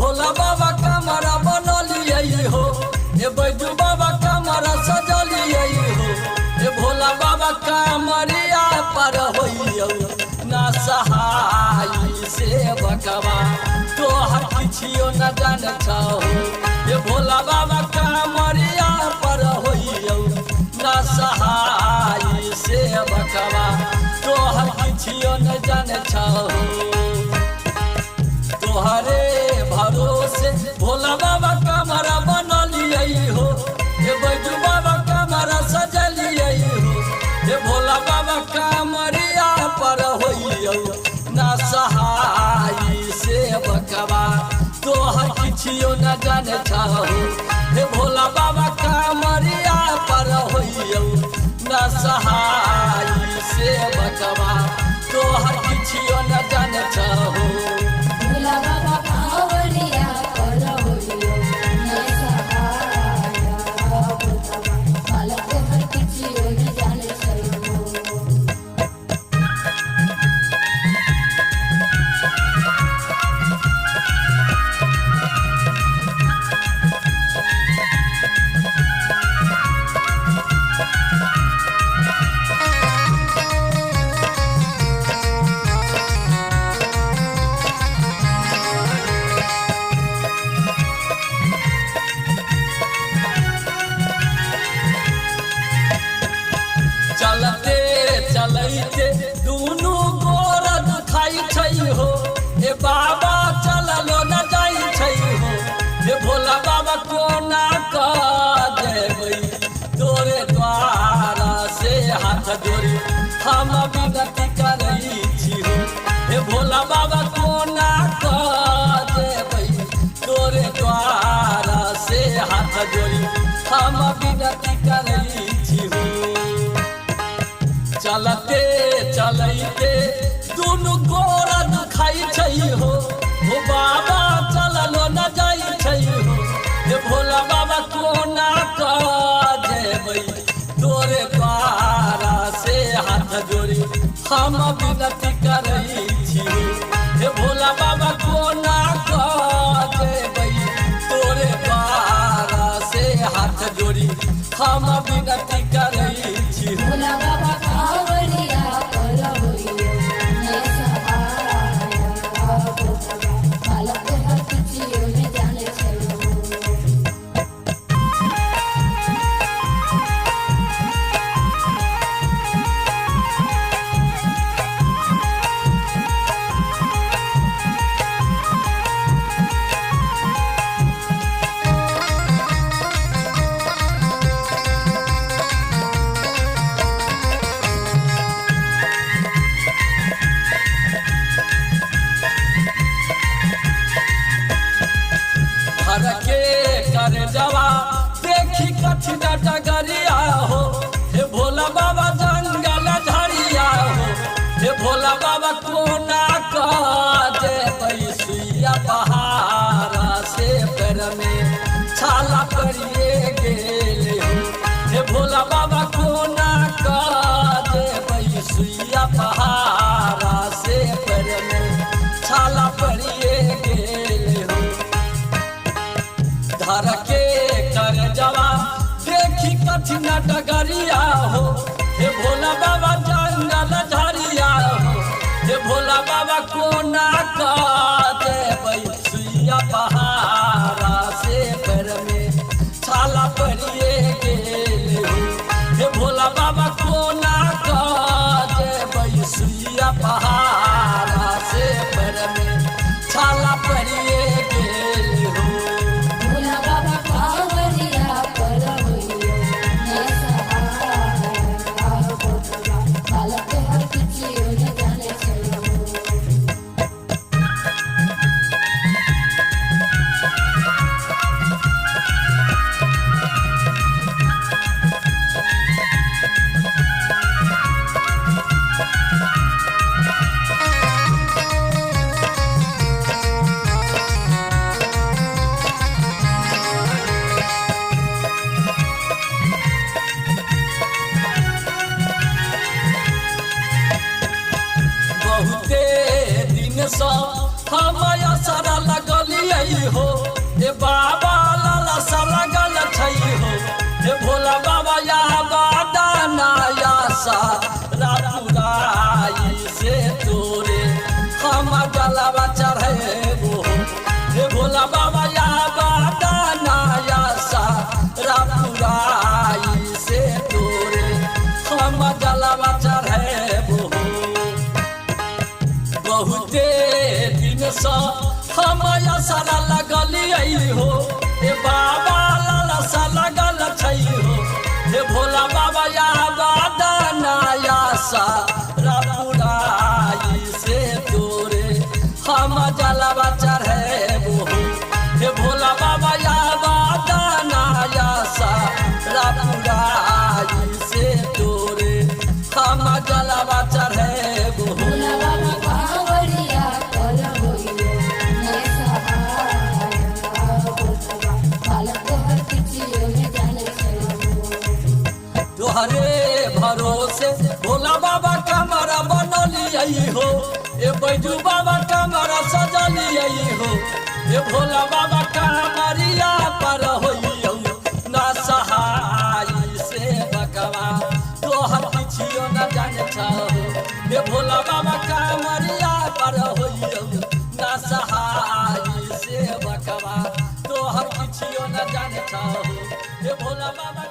भोला बाबा कमरा बनलिए हो, हे बैजू बाबा कमरा सजलिए हो, हे भोला बाबा कमरिया पर होइयो ना सहाय से बकवा तोहर किछियो न जान छहो, हे भोला बाबा कमरिया पर होइयो ना सहाय से बकवा तोहर किछियो न जान छहो। तोहरे भरोसे भोला बाबा कमरा बनलिए हो, हे बैजू बाबा कमरा सजलिए हो, हे भोला बाबा कमरिया पर होइयो ना सहाय से बकवा तोहर किछियो न जाने छहो, हे भोला बाबा कमरिया पर होइयो ना सहाय से बकवा तोहर किछियो न जाने छहो। भोला बाबा कांवरिया पर होइयो ना सहाय बकवा भला तोहर किछियो न जाने छहो। चलते चलते दुनू गोर दुखाई छै हो, हे बाबा चललो न जाई छै हो, हे भोला बाबा कोना कह देबै तोरे द्वारा से हाथ जोड़ी हम विनती करै छी हो, हे भोला बाबा कोना कह देबै तोरे द्वारा से हाथ जोड़ी हम विनती करै छी हो। चलते चलते दुनू गोरा दुखाई छै हो, हो बाबा चललो न जाई छै हो, हे भोला बाबा कोना कह देबै तोरे द्वारा से हाथ जोड़ी हम विनती करै छी हो, हे भोला बाबा कोना कह देबै तोरे द्वारा से हाथ जोड़ी हम विनती करै छी हो। भोला बाबा कांवरिया पर होइयो ना सहाय बकवा भला तोहर किछियो न जाने छहो। हर के कर जवा देखी कठिन डगरिया हो, हे भोला बाबा जंगल झरिया हो, हे भोला बाबा कोना कह देबै सुइया पहाड़ा से पैर में छाला पड़िए गेल हो, हे भोला बाबा कोना कह देबै सुइया पहाड़ा से पैर में छाला पड़िए गेल हो। धर के कर जवा देखी कठिन छै हो ए बाबा लाला सा लगल छै हो ए भोला बाबा या बादाना या सा रापुराई से तोरे हम जलवा चढ़ेबो हे भोला बाबा या बादाना या सा रापुराई से तोरे हम जलवा चढ़ेबो बहुते दिन से हम सारा लगलियै हो ए बाबा लाला सा लगल छै हो हे भोला बाबा या बादाना या सा रापुराई से तोरे हम जलवा चढ़ेबो हे भोला बाबा या बादाना या सा रापुराई से तोरे हम जलवा चढ़ेबो भोला बाबा कांवरिया कर होइयो न सहाय बालक हर किछियो में जाने छै तोहरे भरोसे भोला बाबा कमरा बनलियै हो ए बैजू बाबा कमरा सजलियै हो ए भोला बाबा कमरिया पर होइयो ना सहाय से बकवा तोहर किछियो न जाने छौ ए भोला बाबा कमरिया पर होइयो ना सहाय से बकवा तोहर किछियो न जाने छौ ए भोला बाबा